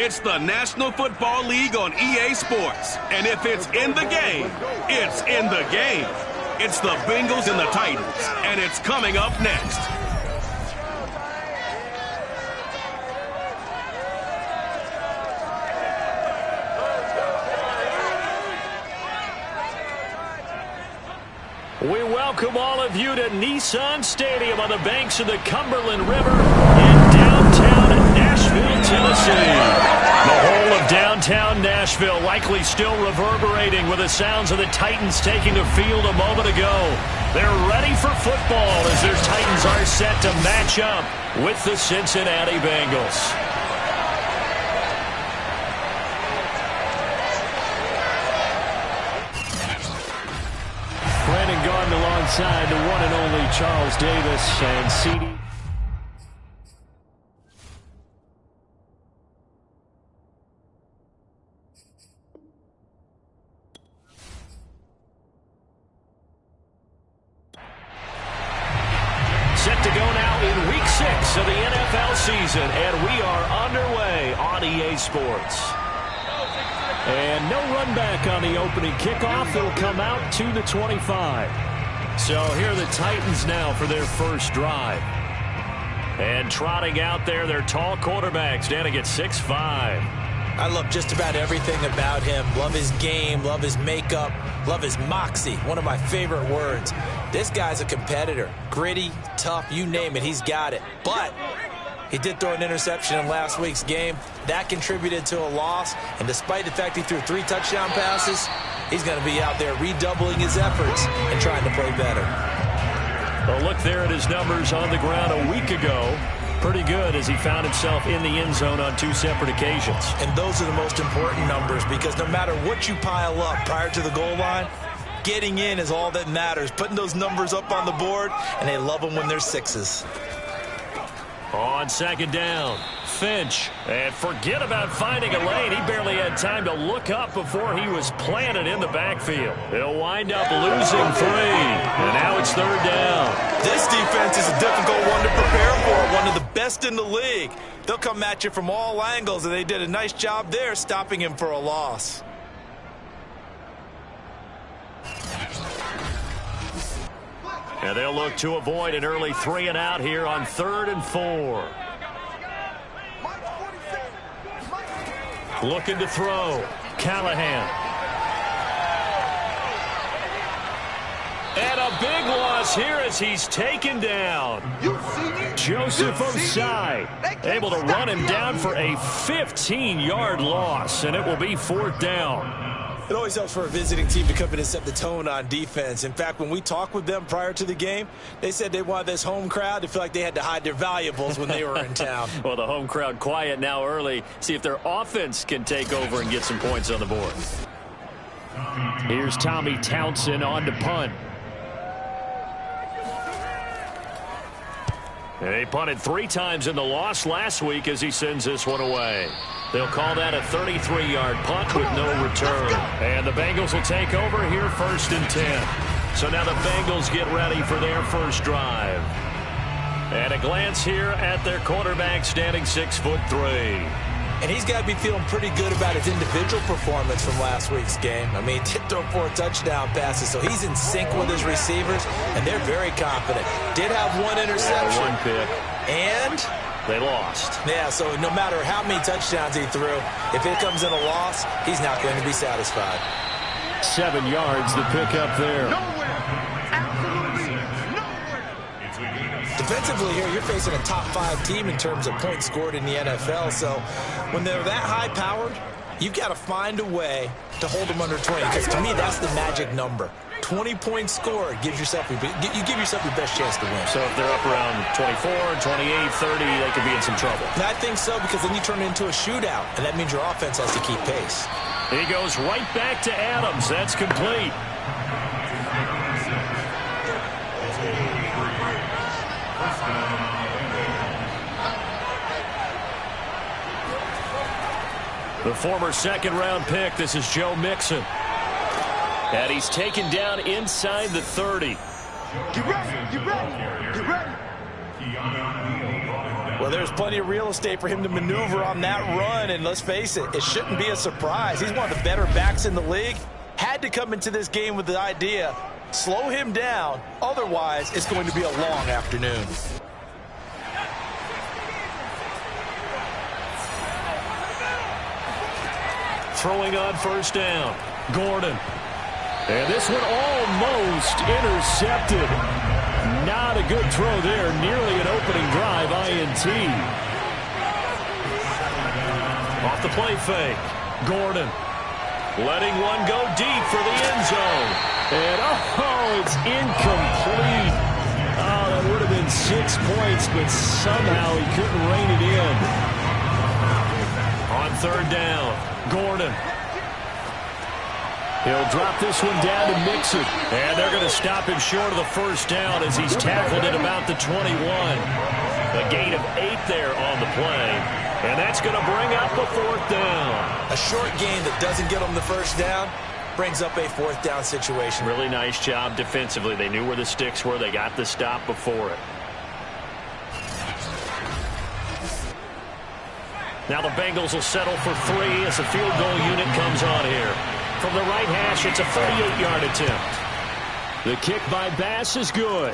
It's the National Football League on EA Sports. And if it's in the game, it's in the game. It's the Bengals and the Titans, and it's coming up next. We welcome all of you to Nissan Stadium on the banks of the Cumberland River in downtown Nashville, Tennessee. The whole of downtown Nashville likely still reverberating with the sounds of the Titans taking the field a moment ago. They're ready for football as their Titans are set to match up with the Cincinnati Bengals. Brandon Garden alongside the one and only Charles Davis and C.D. Set to go now in Week 6 of the NFL season, and we are underway on EA Sports. And no run back on the opening kickoff. It'll come out to the 25. So here are the Titans now for their first drive. And trotting out there, their tall quarterback standing at 6'5". I love just about everything about him. Love his game, love his makeup, love his moxie. One of my favorite words. This guy's a competitor. Gritty, tough, you name it, he's got it. But he did throw an interception in last week's game. That contributed to a loss. And despite the fact he threw 3 touchdown passes, he's going to be out there redoubling his efforts and trying to play better. Well, look there at his numbers on the ground a week ago. Pretty good as he found himself in the end zone on 2 separate occasions. And those are the most important numbers because no matter what you pile up prior to the goal line, getting in is all that matters. Putting those numbers up on the board, and they love them when they're 6s. On second down, Finch. And forget about finding a lane. He barely had time to look up before he was planted in the backfield. He'll wind up losing 3. And now it's third down. This defense is a difficult one to prepare for. One of the best in the league. They'll come at you from all angles, and they did a nice job there stopping him for a loss. And they'll look to avoid an early 3 and out here on 3rd and 4. Looking to throw. Callahan. And a big loss here as he's taken down. Joseph Osai able to run him down for a 15-yard loss, and it will be 4th down. It always helps for a visiting team to come in and set the tone on defense. In fact, when we talked with them prior to the game, they said they wanted this home crowd to feel like they had to hide their valuables when they were in town. Well, the home crowd quiet now early. See if their offense can take over and get some points on the board. Here's Tommy Townsend on to punt. He punted 3 times in the loss last week as he sends this one away. They'll call that a 33-yard punt with no return. And the Bengals will take over here 1st and 10. So now the Bengals get ready for their first drive. And a glance here at their quarterback standing 6'3". And he's got to be feeling pretty good about his individual performance from last week's game. I mean, he did throw 4 touchdown passes, so he's in sync with his receivers, and they're very confident. Did have 1 interception. 1 pick. And they lost. Yeah, so no matter how many touchdowns he threw, if it comes in a loss, he's not going to be satisfied. 7 yards to pick up there. Defensively here, you're facing a top 5 team in terms of points scored in the NFL. So when they're that high-powered, you've got to find a way to hold them under 20. Because to me, that's the magic number. 20 points scored gives yourself you give yourself your best chance to win. So if they're up around 24, 28, 30, they could be in some trouble. And I think so, because then you turn it into a shootout, and that means your offense has to keep pace. He goes right back to Adams. That's complete. The former second-round pick, this is Joe Mixon. And he's taken down inside the 30. Get ready, get ready, get ready. Well, there's plenty of real estate for him to maneuver on that run, and let's face it, it shouldn't be a surprise. He's one of the better backs in the league. Had to come into this game with the idea, slow him down, otherwise it's going to be a long afternoon. Throwing on first down, Gordon. And this one almost intercepted. Not a good throw there. Nearly an opening drive, INT. Off the play fake. Gordon letting one go deep for the end zone. And, oh, it's incomplete. Oh, that would have been 6 points, but somehow he couldn't rein it in. On third down, Gordon. He'll drop this one down to Mixon. And they're going to stop him short of the first down as he's tackled at about the 21. A gain of 8 there on the play. And that's going to bring up a fourth down. A short gain that doesn't get him the first down brings up a fourth down situation. Really nice job defensively. They knew where the sticks were. They got the stop before it. Now the Bengals will settle for 3 as the field goal unit comes on here. From the right hash, it's a 38-yard attempt. The kick by Bass is good.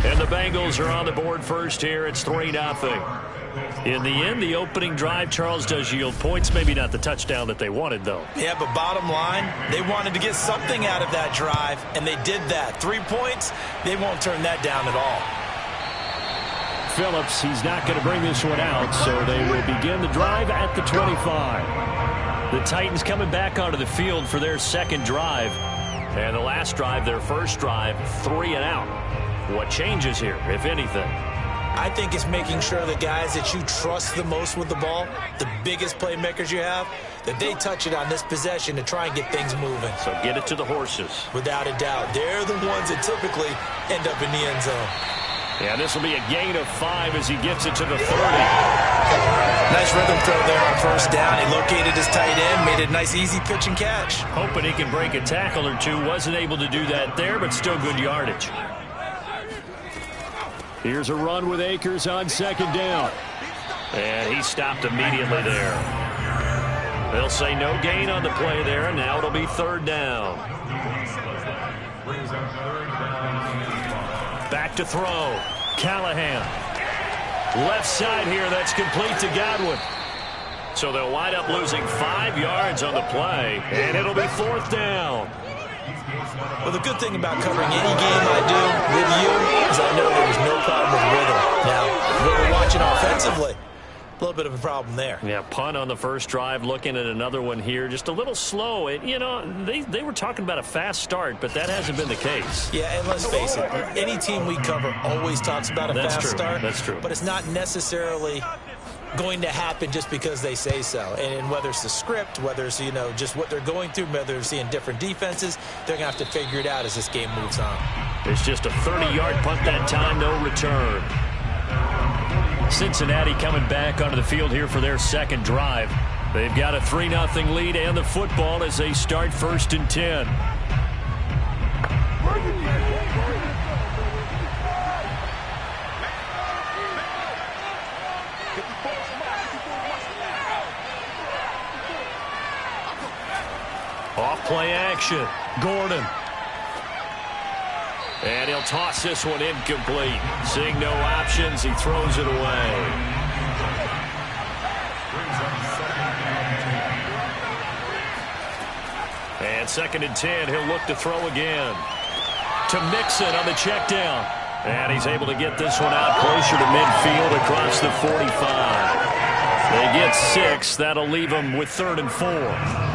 And the Bengals are on the board first here. It's 3-0. In the end, the opening drive, Charles, does yield points. Maybe not the touchdown that they wanted, though. Yeah, but bottom line, they wanted to get something out of that drive, and they did that. 3 points, they won't turn that down at all. Phillips, he's not going to bring this one out, so they will begin the drive at the 25. The Titans coming back onto the field for their second drive. And the last drive, their first drive, 3 and out. What changes here, if anything? I think it's making sure the guys that you trust the most with the ball, the biggest playmakers you have, that they touch it on this possession to try and get things moving. So get it to the horses. Without a doubt. They're the ones that typically end up in the end zone. Yeah, this will be a gain of 5 as he gets it to the 30. Nice rhythm throw there on first down. He located his tight end, made it a nice, easy pitch and catch. Hoping he can break a tackle or two. Wasn't able to do that there, but still good yardage. Here's a run with Akers on second down. And he stopped immediately there. They'll say no gain on the play there, and now it'll be third down. Back to throw. Callahan. Left side here, that's complete to Godwin. So they'll wind up losing 5 yards on the play, and it'll be fourth down. Well, the good thing about covering any game I do with you is I know there's no problem with rhythm. Now, when we're watching offensively, a little bit of a problem there. Yeah, punt on the first drive, looking at another one here. Just a little slow. You know, they were talking about a fast start, but that hasn't been the case. Yeah, and let's face it, any team we cover always talks about a fast start. That's true. But it's not necessarily going to happen just because they say so. And whether it's the script, whether it's, you know, just what they're going through, whether they're seeing different defenses, they're going to have to figure it out as this game moves on. It's just a 30-yard punt that time, no return. Cincinnati coming back onto the field here for their second drive. They've got a 3-0 lead and the football as they start first and 10. Off play action. Gordon. And he'll toss this one incomplete. Seeing no options, he throws it away. And second and 10, he'll look to throw again. To Mixon on the check down. And he's able to get this one out closer to midfield across the 45. They get 6. That'll leave them with 3rd and 4.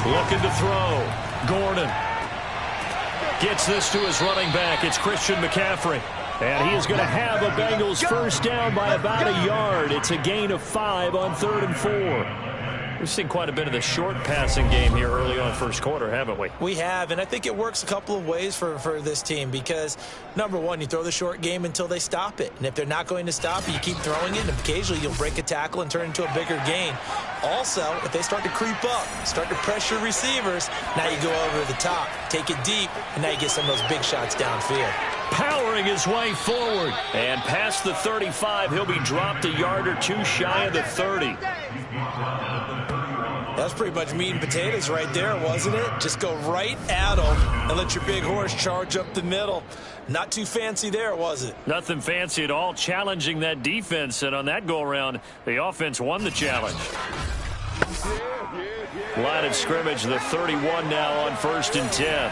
Looking to throw. Gordon gets this to his running back. It's Christian McCaffrey. And he is going to have a Bengals first down by about a yard. It's a gain of 5 on 3rd and 4. We've seen quite a bit of the short passing game here early on first quarter, haven't we? We have, and I think it works a couple of ways for this team because, number one, you throw the short game until they stop it. And if they're not going to stop it, you keep throwing it, and occasionally you'll break a tackle and turn it into a bigger gain. Also, if they start to creep up, start to pressure receivers, now you go over the top, take it deep, and now you get some of those big shots downfield. powering his way forward. And past the 35, he'll be dropped a yard or two shy of the 30. That's pretty much meat and potatoes right there, wasn't it? Just go right at him and let your big horse charge up the middle. Not too fancy there, was it? Nothing fancy at all, challenging that defense. And on that go-around, the offense won the challenge. Line of scrimmage, the 31 now on 1st and 10.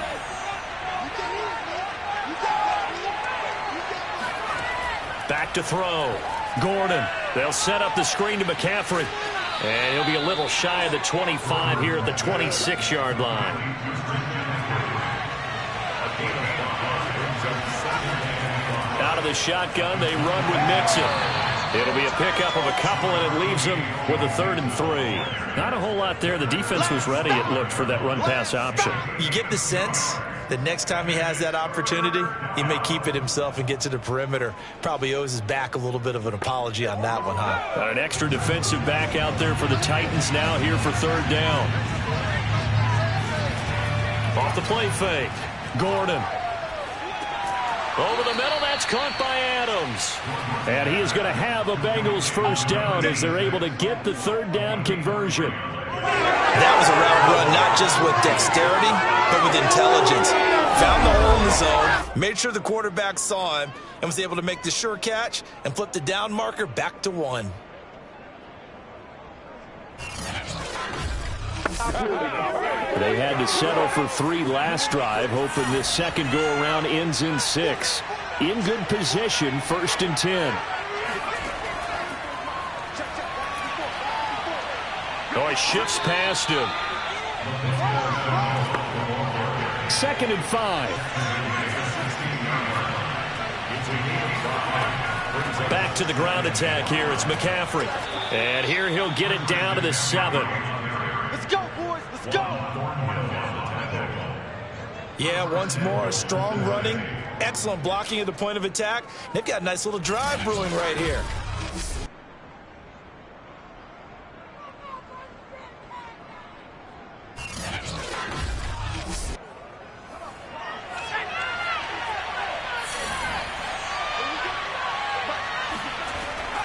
Back to throw. Gordon. They'll set up the screen to McCaffrey. And he'll be a little shy of the 25 here at the 26-yard line. Out of the shotgun, they run with Mixon. It'll be a pickup of a couple, and it leaves them with a 3rd and 3. Not a whole lot there. The defense was ready, it looked, for that run-pass option. You get the sense that next time he has that opportunity, he may keep it himself and get to the perimeter. Probably owes his back a little bit of an apology on that one, huh? Got an extra defensive back out there for the Titans now here for 3rd down. Off the play fake. Gordon. Over the middle, that's caught by Adams. And he is going to have a Bengals 1st down as they're able to get the 3rd down conversion. That was a route run, not just with dexterity, but with intelligence. Found the hole in the zone, made sure the quarterback saw him, and was able to make the sure catch and flip the down marker back to 1. They had to settle for 3 last drive, hoping this second go-around ends in 6. In good position, 1st and 10. Oh, he shifts past him. 2nd and 5. Back to the ground attack here. It's McCaffrey. And here he'll get it down to the 7. Let's go, boys. Let's go. Yeah, once more, strong running, excellent blocking at the point of attack. They've got a nice little drive brewing right here.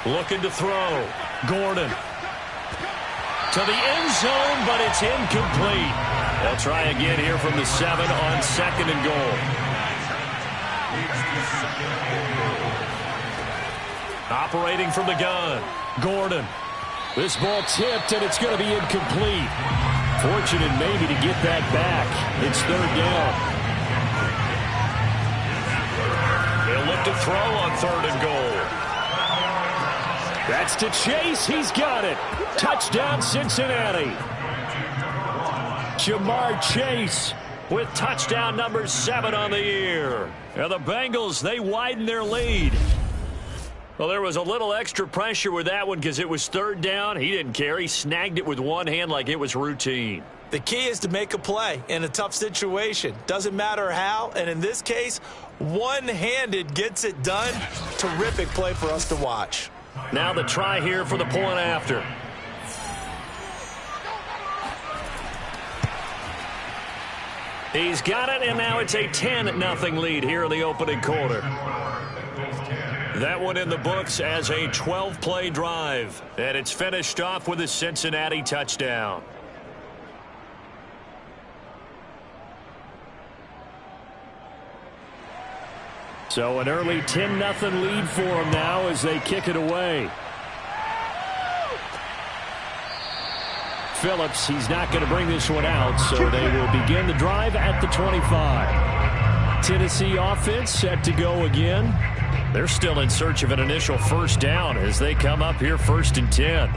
Looking to throw. Gordon. To the end zone, but it's incomplete. They'll try again here from the 7 on 2nd and goal. Operating from the gun. Gordon. This ball tipped, and it's going to be incomplete. Fortunate maybe to get that back. It's 3rd down. They'll look to throw on 3rd and goal. That's to Chase. He's got it. Touchdown, Cincinnati. Jamar Chase with touchdown number 7 on the year. And the Bengals, they widen their lead. Well, there was a little extra pressure with that one because it was 3rd down. He didn't care. He snagged it with one hand like it was routine. The key is to make a play in a tough situation. Doesn't matter how, and in this case, one-handed gets it done. Terrific play for us to watch. Now the try here for the point after. He's got it, and now it's a 10-0 lead here in the opening quarter. That one in the books as a 12-play drive, and it's finished off with a Cincinnati touchdown. So an early 10-0 lead for them now as they kick it away. Phillips, he's not going to bring this one out, so they will begin the drive at the 25. Tennessee offense set to go again. They're still in search of an initial 1st down as they come up here 1st and 10.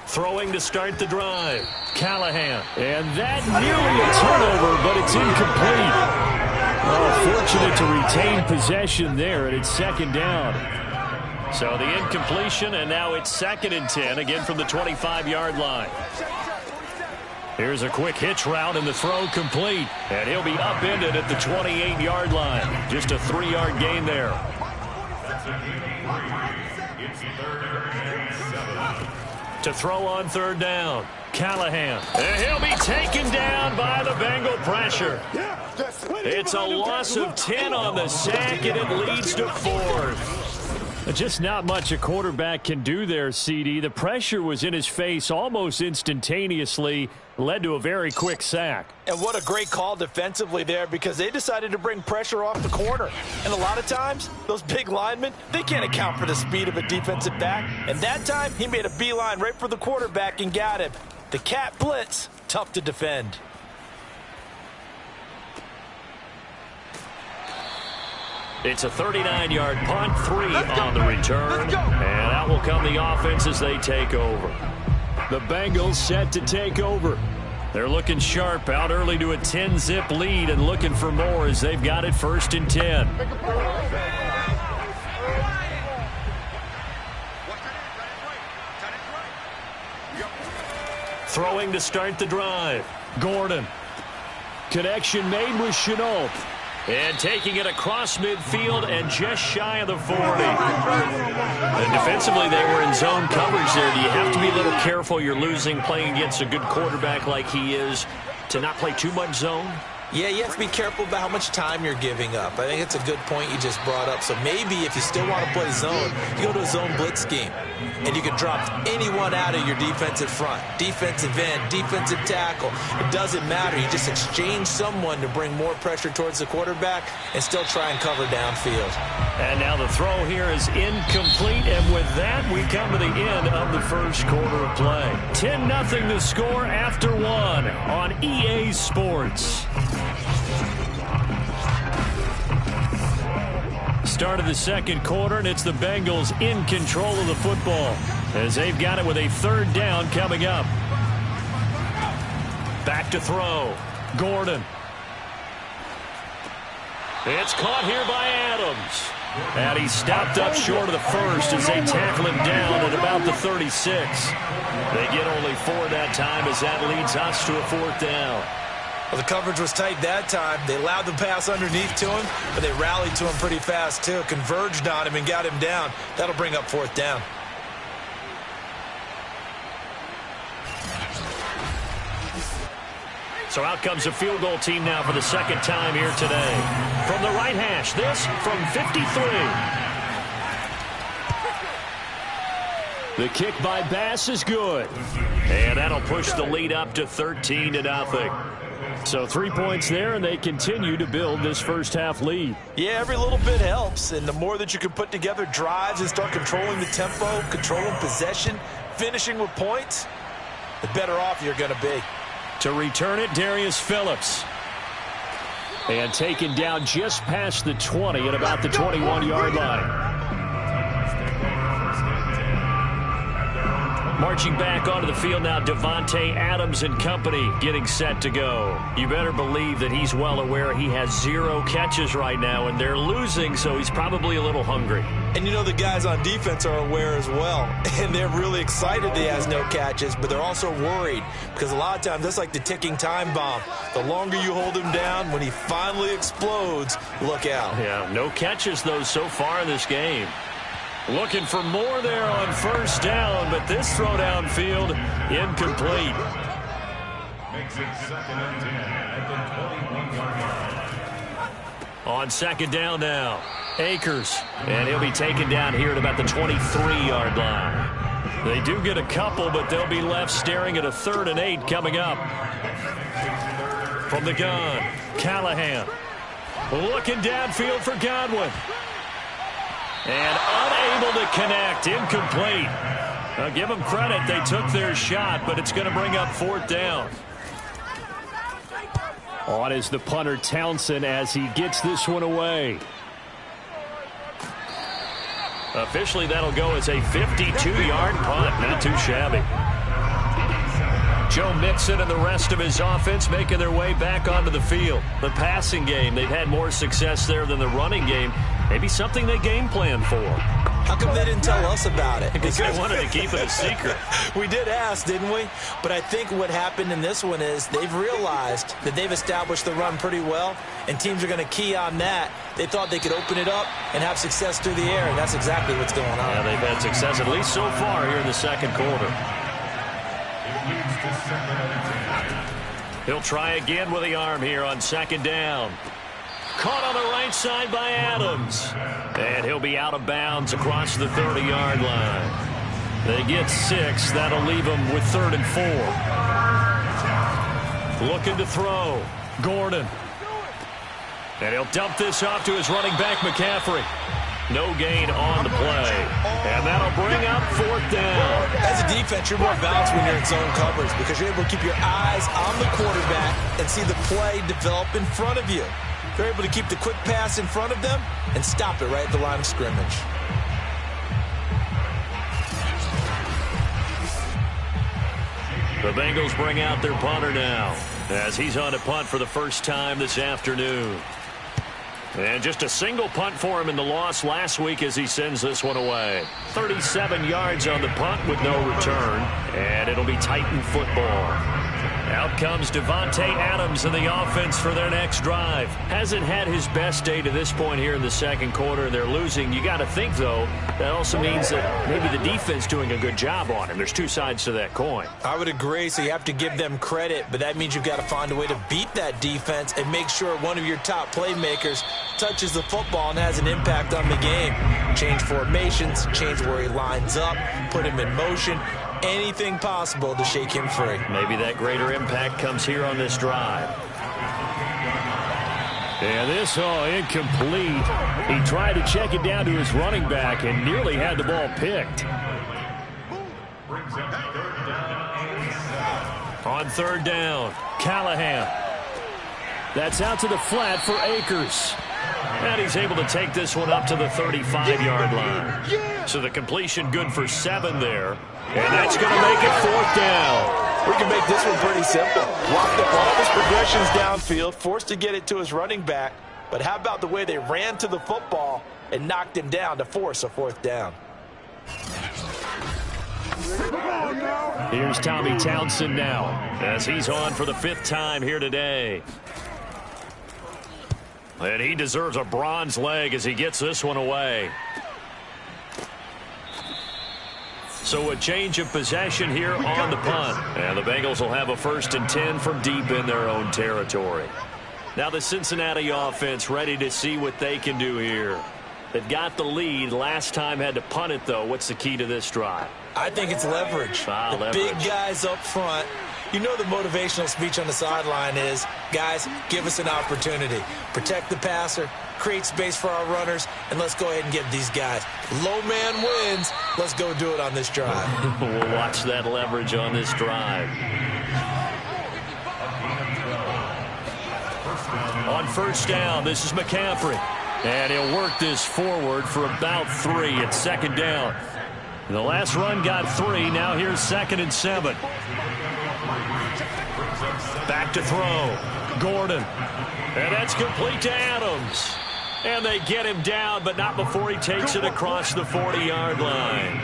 Throwing to start the drive. Callahan. And that nearly a turnover, but it's incomplete. Oh, fortunate to retain possession there, and it's 2nd down. So the incompletion, and now it's 2nd and 10, again from the 25-yard line. Here's a quick hitch route, and the throw complete. And he'll be upended at the 28-yard line. Just a 3-yard gain there. It's 3rd To throw on third down. Callahan. And he'll be taken down by the Bengal pressure. It's a loss of 10 on the sack, and it leads to 4th. Just not much a quarterback can do there, CD. The pressure was in his face almost instantaneously, led to a very quick sack. And what a great call defensively there, because they decided to bring pressure off the corner. And a lot of times, those big linemen, they can't account for the speed of a defensive back. And that time, he made a beeline right for the quarterback and got him. The cat blitz, tough to defend. It's a 39-yard punt, 3 on the return. And out will come the offense as they take over. The Bengals set to take over. They're looking sharp, out early to a 10-zip lead and looking for more as they've got it 1st and 10. Throwing to start the drive. Gordon. Connection made with Chenault. And taking it across midfield and just shy of the 40. And defensively, they were in zone coverage there. Do you have to be a little careful? You're losing playing against a good quarterback like he is to not play too much zone? Yeah, you have to be careful about how much time you're giving up. I think it's a good point you just brought up. So maybe if you still want to play zone, you go to a zone blitz scheme. And you can drop anyone out of your defensive front. Defensive end, defensive tackle. It doesn't matter. You just exchange someone to bring more pressure towards the quarterback and still try and cover downfield. And now the throw here is incomplete. And with that, we come to the end of the first quarter of play. 10-0 the score after 1 on EA Sports. Start of the second quarter, and it's the Bengals in control of the football as they've got it with a 3rd down coming up. Back to throw. Gordon. It's caught here by Adams. And he stopped up short of the first as they tackle him down at about the 36. They get only 4 that time as that leads us to a 4th down. Well, the coverage was tight that time. They allowed the pass underneath to him, but they rallied to him pretty fast, too. Converged on him and got him down. That'll bring up 4th down. So out comes a field goal team now for the 2nd time here today. From the right hash, this from 53. The kick by Bass is good. And that'll push the lead up to 13-0. So 3 points there, and they continue to build this first half lead. Yeah, every little bit helps, and the more that you can put together drives and start controlling the tempo, controlling possession, finishing with points, the better off you're going to be. To return it, Darius Phillips. And taken down just past the 20 at about the 21-yard line. Marching back onto the field now, Devontae Adams and company getting set to go. You better believe that he's well aware he has 0 catches right now, and they're losing, so he's probably a little hungry. And you know the guys on defense are aware as well, and they're really excited that he has no catches, but they're also worried because a lot of times that's like the ticking time bomb. The longer you hold him down, when he finally explodes, look out. Yeah, no catches, though, so far in this game. Looking for more there on 1st down, but this throw downfield incomplete. Makes it 2nd and 10 at the 21-yard line. On 2nd down now, Akers, and he'll be taken down here at about the 23-yard line. They do get a couple, but they'll be left staring at a 3rd and 8 coming up. From the gun, Callahan. Looking downfield for Godwin. And unable to connect, incomplete. Now give them credit, they took their shot, but it's going to bring up 4th down. On is the punter Townsend as he gets this one away. Officially, that'll go as a 52-yard punt. Not too shabby. Joe Mixon and the rest of his offense making their way back onto the field. The passing game, they've had more success there than the running game. Maybe something they game plan for. How come they didn't tell us about it? Because they wanted to keep it a secret. We did ask, didn't we? But I think what happened in this one is they've realized that they've established the run pretty well, and teams are going to key on that. They thought they could open it up and have success through the air, and that's exactly what's going on. Yeah, they've had success, at least so far, here in the second quarter. He'll try again with the arm here on second down. Caught on the right side by Adams. And he'll be out of bounds across the 30-yard line. They get 6. That'll leave them with 3rd and 4. Looking to throw. Gordon. And he'll dump this off to his running back, McCaffrey. No gain on the play. And that'll bring up 4th down. As a defense, you're more balanced when you're in zone coverage because you're able to keep your eyes on the quarterback and see the play develop in front of you. You're able to keep the quick pass in front of them and stop it right at the line of scrimmage. The Bengals bring out their punter now as he's on to punt for the first time this afternoon. And just a single punt for him in the loss last week as he sends this one away. 37 yards on the punt with no return. And it'll be Titan football. Out comes Devontae Adams in the offense for their next drive. Hasn't had his best day to this point here in the second quarter, and they're losing. You got to think, though, that also means that maybe the defense doing a good job on him. There's two sides to that coin. I would agree, so you have to give them credit, but that means you've got to find a way to beat that defense and make sure one of your top playmakers touches the football and has an impact on the game. Change formations, change where he lines up, put him in motion. Anything possible to shake him free. Maybe that greater impact comes here on this drive. And this, incomplete. He tried to check it down to his running back and nearly had the ball picked. On 3rd down, Callahan. That's out to the flat for Akers. And he's able to take this one up to the 35-yard line. So the completion good for 7 there. And that's going to make it 4th down. We can make this one pretty simple. Blocked up all his progressions downfield, forced to get it to his running back. But how about the way they ran to the football and knocked him down to force a 4th down? Here's Tommy Townsend now as he's on for the 5th time here today. And he deserves a bronze leg as he gets this one away. So a change of possession here on the punt. And the Bengals will have a 1st and 10 from deep in their own territory. Now the Cincinnati offense ready to see what they can do here. They've got the lead. Last time had to punt it, though. What's the key to this drive? I think it's leverage. Leverage. Big guys up front. You know the motivational speech on the sideline is, guys, give us an opportunity. Protect the passer, create space for our runners, and let's go ahead and get these guys. Low man wins. Let's go do it on this drive. We'll watch that leverage on this drive. On 1st down, this is McCaffrey. And he'll work this forward for about 3 at 2nd down. The last run got 3. Now here's 2nd and 7. Back to throw. Gordon. And that's complete to Adams. And they get him down, but not before he takes it across the 40-yard line.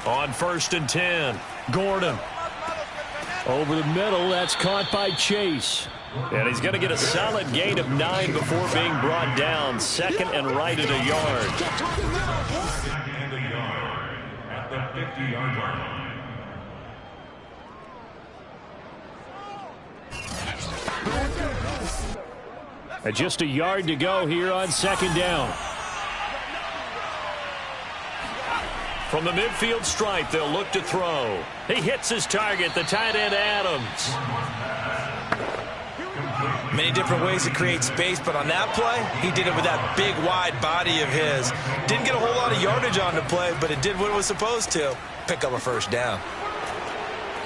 On 1st and 10, Gordon. Over the middle, that's caught by Chase. And he's going to get a solid gain of 9 before being brought down. 2nd and right at a yard. And a yard at the 50-yard line. Just a yard to go here on 2nd down. From the midfield stripe, they'll look to throw. He hits his target, the tight end Adams. Many different ways to create space, but on that play, he did it with that big, wide body of his. Didn't get a whole lot of yardage on the play, but it did what it was supposed to. Pick up a 1st down.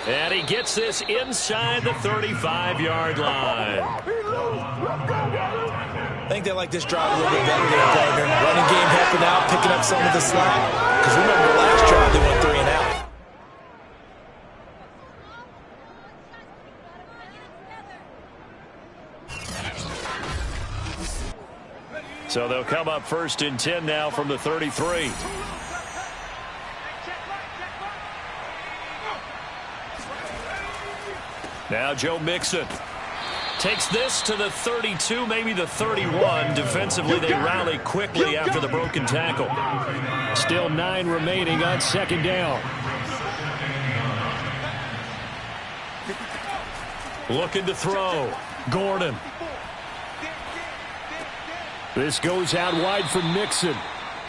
And he gets this inside the 35-yard line. I think they like this drive a little bit better than their partner. Running game helping out, picking up some of the slack. Because remember, the last drive, they went 3 and out. So they'll come up 1st and 10 now from the 33. Now Joe Mixon. Takes this to the 32, maybe the 31. Defensively, they rally quickly after the broken tackle. Still 9 remaining on second down. Looking to throw. Gordon. This goes out wide for Mixon.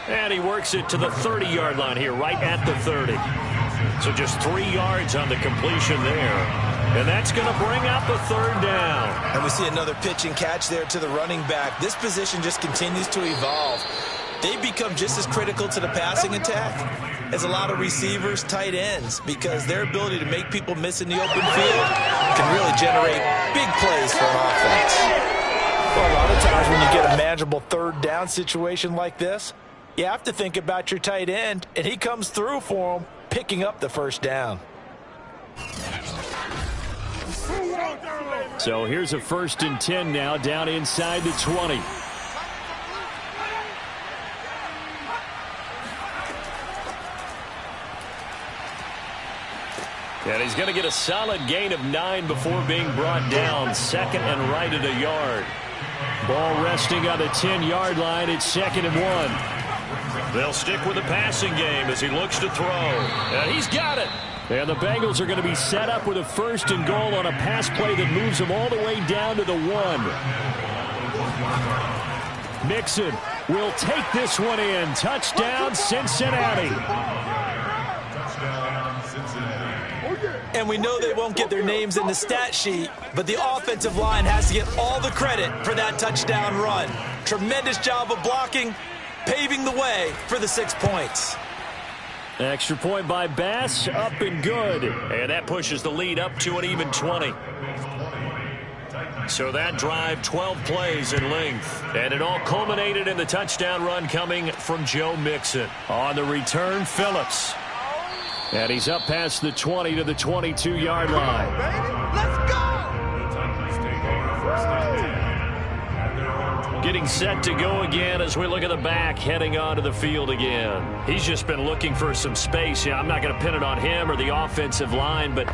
And he works it to the 30-yard line here, right at the 30. So just 3 yards on the completion there. And that's going to bring up a third down. And we see another pitch and catch there to the running back. This position just continues to evolve. They become just as critical to the passing attack as a lot of receivers, tight ends, because their ability to make people miss in the open field can really generate big plays for an offense. Well, a lot of times when you get a manageable third down situation like this, you have to think about your tight end, and he comes through for him, picking up the first down. So here's a 1st and 10 now, down inside the 20. And he's going to get a solid gain of 9 before being brought down. 2nd and right at a yard. Ball resting on the 10-yard line. It's 2nd and 1. They'll stick with the passing game as he looks to throw. And he's got it. And the Bengals are going to be set up with a 1st and goal on a pass play that moves them all the way down to the 1. Mixon will take this one in. Touchdown, Cincinnati. And we know they won't get their names in the stat sheet, but the offensive line has to get all the credit for that touchdown run. Tremendous job of blocking, paving the way for the 6 points. Extra point by Bass, up and good. And that pushes the lead up to an even 20. So that drive, 12 plays in length. And it all culminated in the touchdown run coming from Joe Mixon. On the return, Phillips. And he's up past the 20 to the 22-yard line. Let's go! Getting set to go again as we look at the back heading onto the field again. He's just been looking for some space. Yeah, I'm not going to pin it on him or the offensive line, but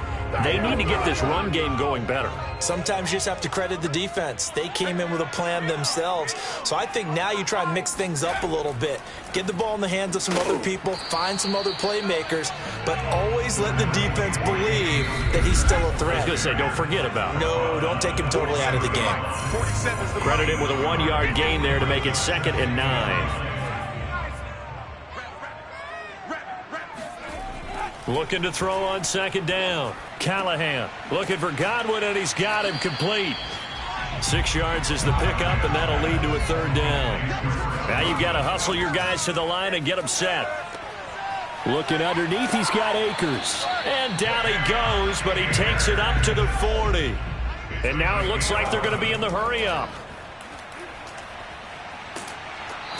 they need to get this run game going better. Sometimes you just have to credit the defense. They came in with a plan themselves. So I think now you try and mix things up a little bit. Get the ball in the hands of some other people, find some other playmakers, but always let the defense believe that he's still a threat. I was going to say, don't forget about him. No, don't take him totally out of the game. Credit him with a 1-yard gain there to make it 2nd and 9. Looking to throw on 2nd down. Callahan looking for Godwin, and he's got him complete. 6 yards is the pickup, and that'll lead to a 3rd down. Now you've got to hustle your guys to the line and get them set. Looking underneath, he's got Akers. And down he goes, but he takes it up to the 40. And now it looks like they're going to be in the hurry-up.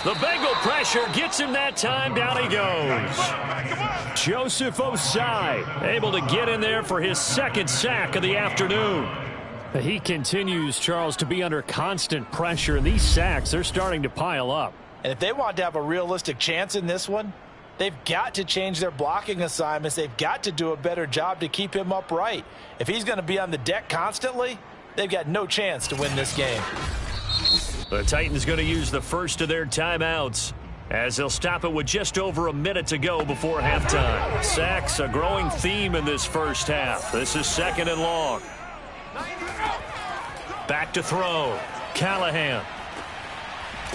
The Bengal pressure gets him that time. Down he goes. Joseph Osai able to get in there for his 2nd sack of the afternoon. He continues, Charles, to be under constant pressure. And these sacks, they're starting to pile up. And if they want to have a realistic chance in this one, they've got to change their blocking assignments. They've got to do a better job to keep him upright. If he's going to be on the deck constantly, they've got no chance to win this game. The Titans going to use the first of their timeouts as they'll stop it with just over a minute to go before halftime. Sacks, a growing theme in this first half. This is 2nd and long. Back to throw. Callahan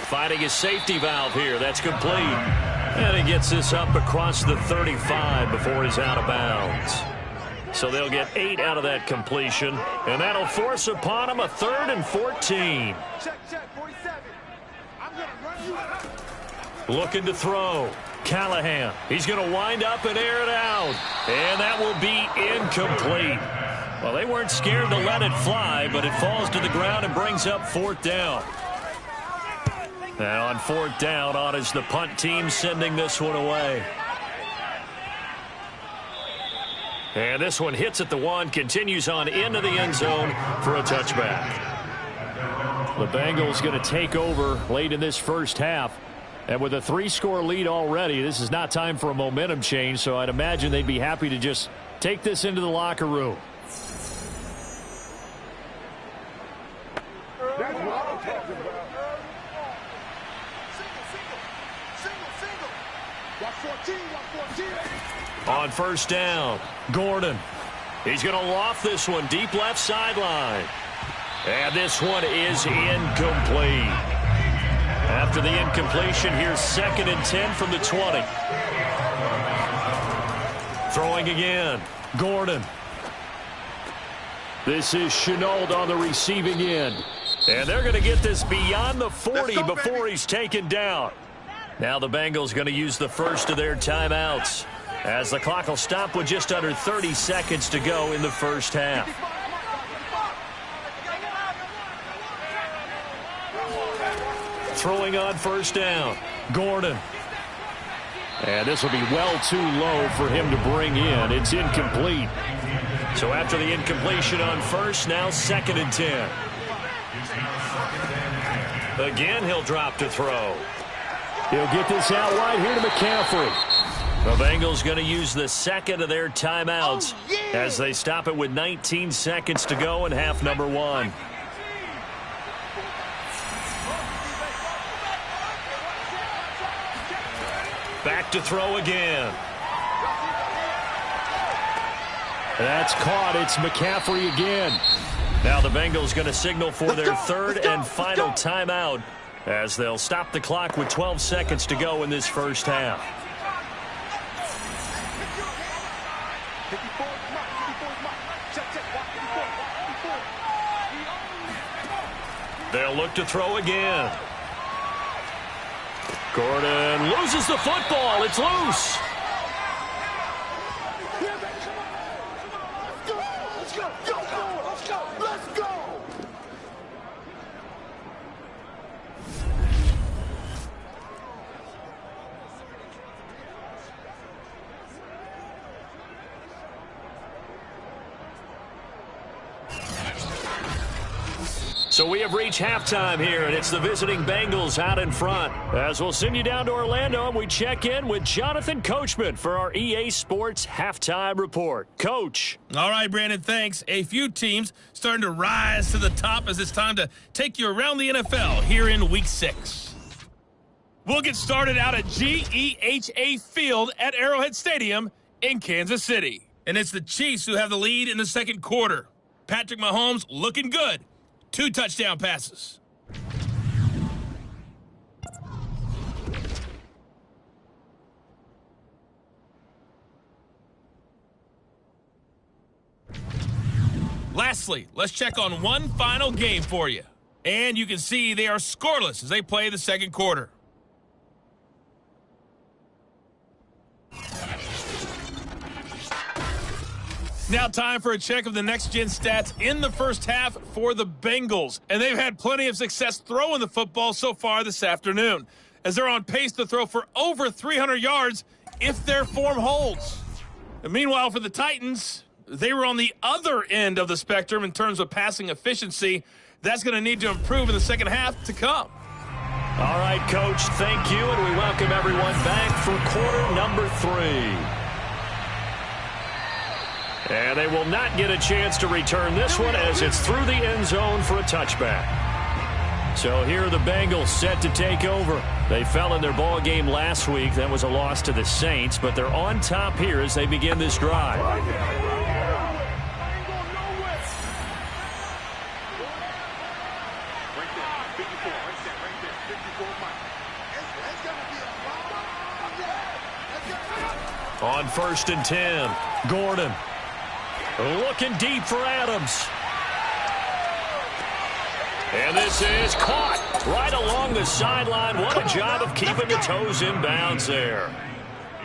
finding his safety valve here. That's complete. And he gets this up across the 35 before he's out of bounds. So they'll get 8 out of that completion, and that'll force upon him a 3rd and 14. Check, 47. I'm going to run you. Looking to throw. Callahan. He's going to wind up and air it out. And that will be incomplete. Well, they weren't scared to let it fly, but it falls to the ground and brings up 4th down. And on 4th down, on is the punt team sending this one away. And this one hits at the 1, continues on into the end zone for a touchback. The Bengals going to take over late in this first half. And with a 3-score lead already, this is not time for a momentum change, so I'd imagine they'd be happy to just take this into the locker room. On first down, Gordon. He's going to loft this one deep left sideline. And this one is incomplete. After the incompletion, here's 2nd and 10 from the 20. Throwing again, Gordon. This is Chenault on the receiving end. And they're going to get this beyond the 40 before he's taken down. Now the Bengals going to use the first of their timeouts, as the clock will stop with just under 30 seconds to go in the first half. Throwing on first down, Gordon. And this will be well too low for him to bring in. It's incomplete. So after the incompletion on first, now 2nd and 10. Again, he'll drop to throw. He'll get this out wide here to McCaffrey. The Bengals going to use the second of their timeouts as they stop it with 19 seconds to go in half number 1. Back to throw again. That's caught. It's McCaffrey again. Now the Bengals going to signal for their third and final timeout as they'll stop the clock with 12 seconds to go in this first half. They'll look to throw again. Gordon loses the football. It's loose. So we have reached halftime here, and it's the visiting Bengals out in front. As we'll send you down to Orlando, and we check in with Jonathan Coachman for our EA Sports Halftime Report. Coach. All right, Brandon, thanks. A few teams starting to rise to the top as it's time to take you around the NFL here in Week 6. We'll get started out at GEHA Field at Arrowhead Stadium in Kansas City. And it's the Chiefs who have the lead in the second quarter. Patrick Mahomes looking good. 2 touchdown passes. Lastly, let's check on one final game for you. And you can see they are scoreless as they play the second quarter. Now time for a check of the next-gen stats in the first half for the Bengals. And they've had plenty of success throwing the football so far this afternoon, as they're on pace to throw for over 300 yards if their form holds. And meanwhile, for the Titans, they were on the other end of the spectrum in terms of passing efficiency. That's going to need to improve in the second half to come. All right, Coach, thank you, and we welcome everyone back for quarter number 3. And they will not get a chance to return this one as it's through the end zone for a touchback. So here are the Bengals set to take over. They fell in their ball game last week. That was a loss to the Saints, but they're on top here as they begin this drive. On first and 10, Gordon. Looking deep for Adams. And this is caught right along the sideline. What a job of keeping the toes in bounds there.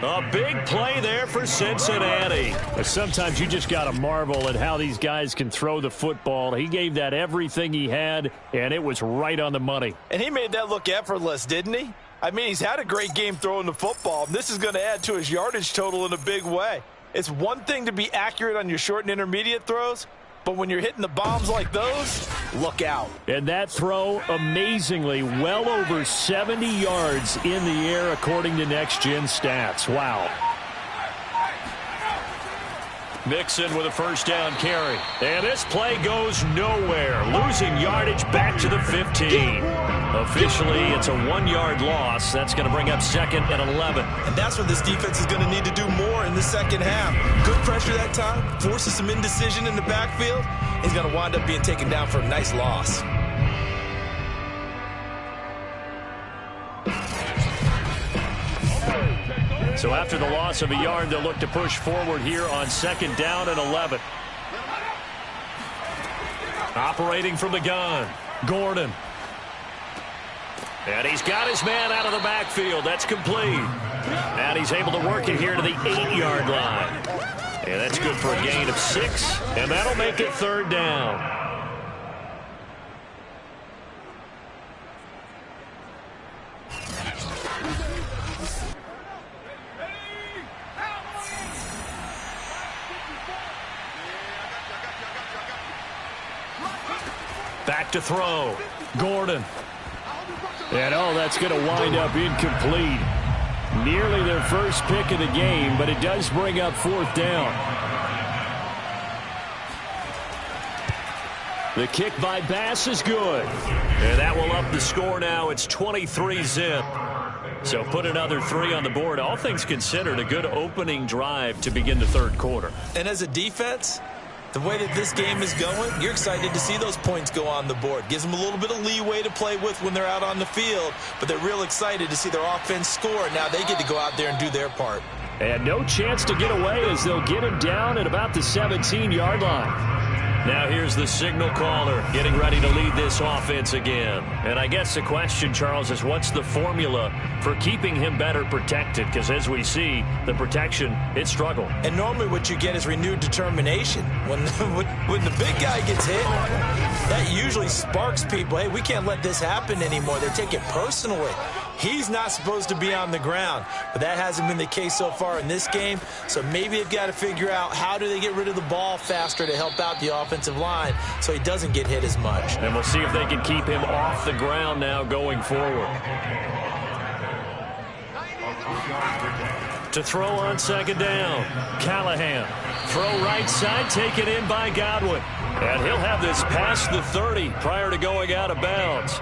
A big play there for Cincinnati. Sometimes you just got to marvel at how these guys can throw the football. He gave that everything he had, and it was right on the money. And he made that look effortless, didn't he? I mean, he's had a great game throwing the football. This is going to add to his yardage total in a big way. It's one thing to be accurate on your short and intermediate throws, but when you're hitting the bombs like those, look out. And that throw, amazingly, well over 70 yards in the air according to next-gen stats. Wow. Mixon with a first down carry. And this play goes nowhere. Losing yardage back to the 15. Officially, it's a 1-yard loss. That's going to bring up 2nd and 11. And that's what this defense is going to need to do more in the second half. Good pressure that time. Forces some indecision in the backfield. He's going to wind up being taken down for a nice loss. So after the loss of a yard, they'll look to push forward here on 2nd down and 11. Operating from the gun, Gordon. And he's got his man out of the backfield. That's complete. And he's able to work it here to the 8-yard line. And that's good for a gain of 6. And that'll make it 3rd down. Back to throw. Gordon. And that's going to wind up incomplete. Nearly their first pick of the game, but it does bring up 4th down. The kick by Bass is good. And that will up the score now. It's 23-zip. So put another 3 on the board. All things considered, a good opening drive to begin the 3rd quarter. And as a defense, the way that this game is going, you're excited to see those points go on the board. Gives them a little bit of leeway to play with when they're out on the field, but they're real excited to see their offense score. Now they get to go out there and do their part. And no chance to get away as they'll get him down at about the 17-yard line. Now here's the signal caller getting ready to lead this offense again. And I guess the question, Charles, is what's the formula for keeping him better protected? Because as we see, the protection, it struggled. And normally what you get is renewed determination. When the big guy gets hit, that usually sparks people. Hey, we can't let this happen anymore. They take it personally. He's not supposed to be on the ground, but that hasn't been the case so far in this game. So maybe they've got to figure out how do they get rid of the ball faster to help out the offensive line so he doesn't get hit as much. And we'll see if they can keep him off the ground now going forward. To throw on 2nd down, Callahan. Throw right side, taken in by Godwin. And he'll have this past the 30 prior to going out of bounds.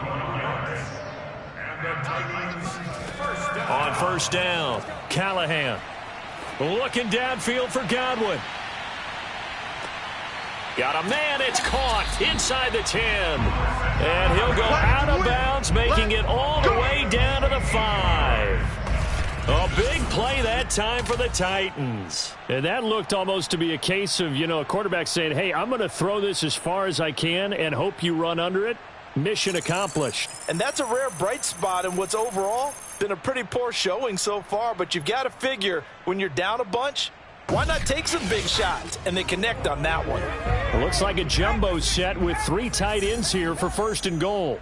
On 1st down, Callahan. Looking downfield for Godwin. Got a man, it's caught inside the 10. And he'll go out of bounds, making it all the way down to the 5. A big play that time for the Titans. And that looked almost to be a case of, a quarterback saying, hey, I'm going to throw this as far as I can and hope you run under it. Mission accomplished. And that's a rare bright spot in what's overall been a pretty poor showing so far, but you've got to figure when you're down a bunch, why not take some big shots? And they connect on that one. It looks like a jumbo set with 3 tight ends here for 1st and goal.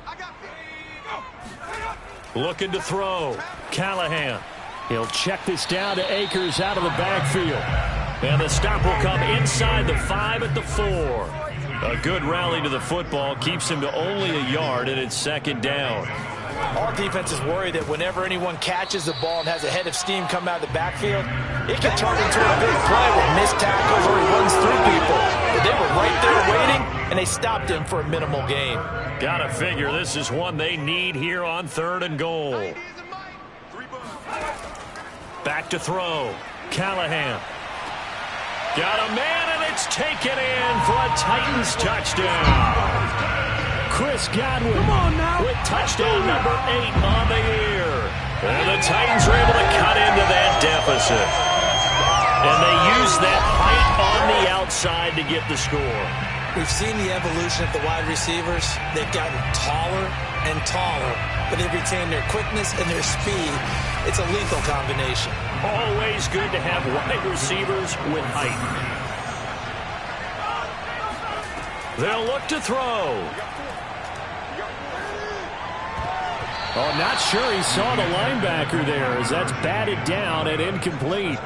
Looking to throw. Callahan. He'll check this down to Akers out of the backfield. And the stop will come inside the 5 at the 4. A good rally to the football keeps him to only a yard, and it's 2nd down. All defenses worry that whenever anyone catches the ball and has a head of steam come out of the backfield, it can turn into a big play with missed tackles or he runs through people. But they were right there waiting, and they stopped him for a minimal gain. Gotta figure this is one they need here on 3rd and goal. Back to throw. Callahan. Got a man, and it's taken in for a Titans touchdown. Chris Godwin with touchdown number 8 on the year. And the Titans are able to cut into that deficit. And they use that height on the outside to get the score. We've seen the evolution of the wide receivers. They've gotten taller and taller, but they've retained their quickness and their speed. It's a lethal combination. Always good to have wide receivers with height. They'll look to throw. Oh, not sure he saw the linebacker there as that's batted down and incomplete.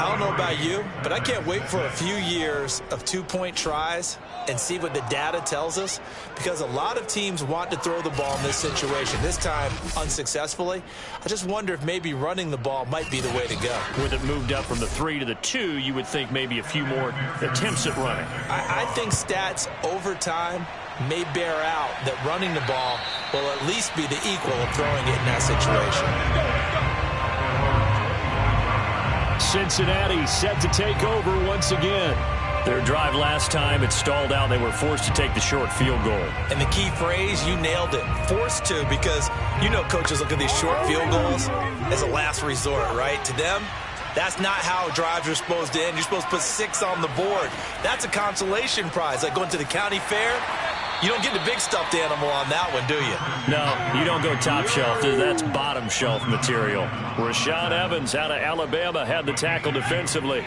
I don't know about you, but I can't wait for a few years of two-point tries and see what the data tells us, because a lot of teams want to throw the ball in this situation, this time unsuccessfully. I just wonder if maybe running the ball might be the way to go. With it moved up from the 3 to the 2, you would think maybe a few more attempts at running. I think stats over time may bear out that running the ball will at least be the equal of throwing it in that situation. Cincinnati set to take over once again. Their drive last time, it stalled out. They were forced to take the short field goal. And the key phrase, you nailed it, forced to, because you know coaches look at these short field goals as a last resort, right? To them, that's not how drives are supposed to end. You're supposed to put 6 on the board. That's a consolation prize, like going to the county fair. You don't get the big stuffed animal on that one, do you? No, you don't go top shelf. That's bottom shelf material. Rashaan Evans out of Alabama had the tackle defensively.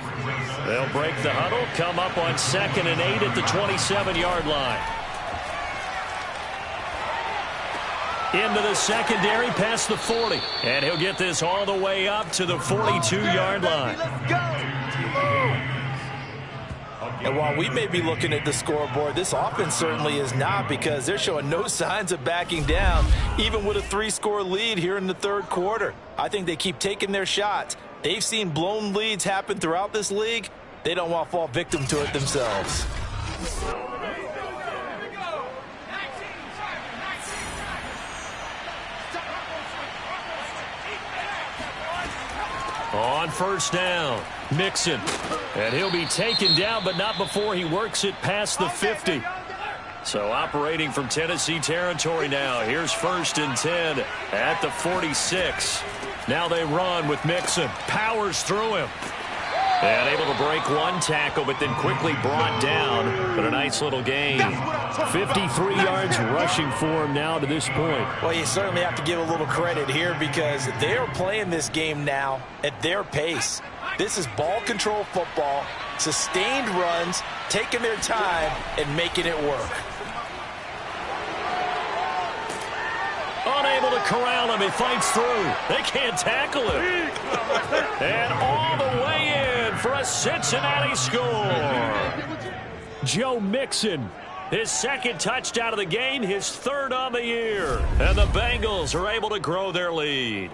They'll break the huddle, come up on 2nd and 8 at the 27-yard line. Into the secondary, past the 40. And he'll get this all the way up to the 42-yard line. Let's go. And while we may be looking at the scoreboard, this offense certainly is not, because they're showing no signs of backing down, even with a 3-score lead here in the third quarter. I think they keep taking their shots. They've seen blown leads happen throughout this league. They don't want to fall victim to it themselves. On first down, Mixon. And he'll be taken down, but not before he works it past the 50. So operating from Tennessee territory now. Here's 1st and 10 at the 46. Now they run with Mixon. Powers through him. And able to break one tackle, but then quickly brought down. But a nice little gain. 53 yards rushing for him now to this point. Well, you certainly have to give a little credit here, because they're playing this game now at their pace. This is ball control football, sustained runs, taking their time and making it work. Unable to corral him. He fights through. They can't tackle him. And all the way in for a Cincinnati score. Joe Mixon, his 2nd touchdown of the game, his 3rd on the year. And the Bengals are able to grow their lead.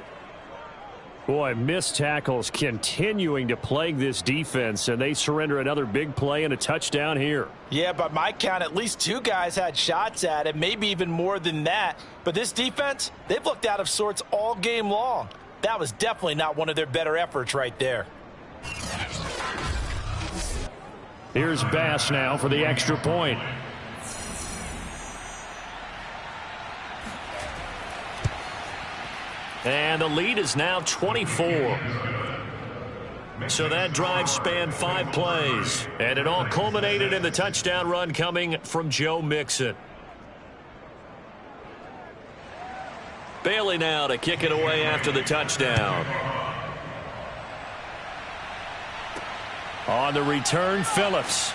Boy, missed tackles continuing to plague this defense, and they surrender another big play and a touchdown here. Yeah, by my count, at least 2 guys had shots at it, maybe even more than that. But this defense, they've looked out of sorts all game long. That was definitely not one of their better efforts right there. Here's Bass now for the extra point. And the lead is now 24. So that drive spanned 5 plays. And it all culminated in the touchdown run coming from Joe Mixon. Bailey now to kick it away after the touchdown. On the return, Phillips.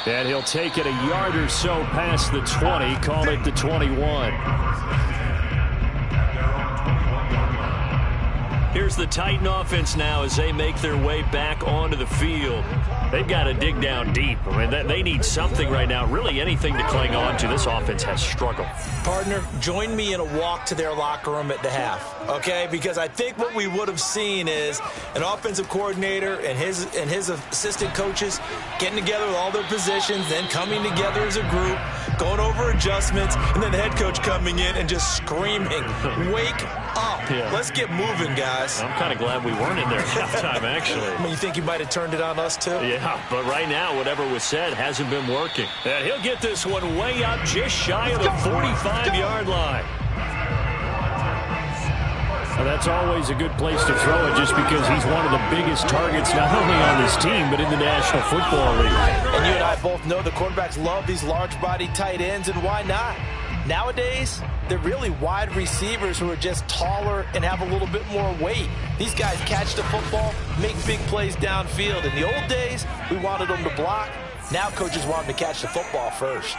And he'll take it a yard or so past the 20, call it the 21. Here's the Titan offense now as they make their way back onto the field. They've got to dig down deep. I mean, they need something right now, really anything to cling on to. This offense has struggled. Partner, join me in a walk to their locker room at the half, okay? Because I think what we would have seen is an offensive coordinator and his assistant coaches getting together with all their positions, then coming together as a group, going over adjustments, and then the head coach coming in and just screaming, wake up. Yeah. Let's get moving, guys. I'm kind of glad we weren't in there at halftime, actually. I mean, you think he might have turned it on us, too? Yeah, but right now, whatever was said hasn't been working. And he'll get this one way up just shy of the 45-yard line. Now, that's always a good place to throw it, just because he's one of the biggest targets not only on this team but in the National Football League. And you and I both know the quarterbacks love these large-bodied tight ends, and why not? Nowadays, they're really wide receivers who are just taller and have a little bit more weight. These guys catch the football, make big plays downfield. In the old days, we wanted them to block. Now coaches want them to catch the football first.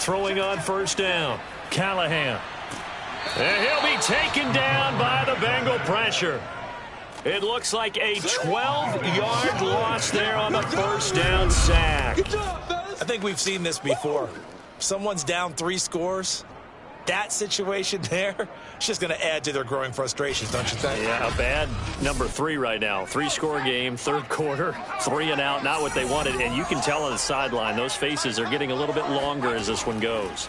Throwing on first down, Callahan. And he'll be taken down by the Bengal pressure. It looks like a 12-yard loss there on the first down sack. I think we've seen this before. Someone's down 3 scores. That situation there, it's just going to add to their growing frustrations, don't you think? Yeah, a bad number 3 right now. 3-score game, third quarter, 3 and out, not what they wanted. And you can tell on the sideline, those faces are getting a little bit longer as this one goes.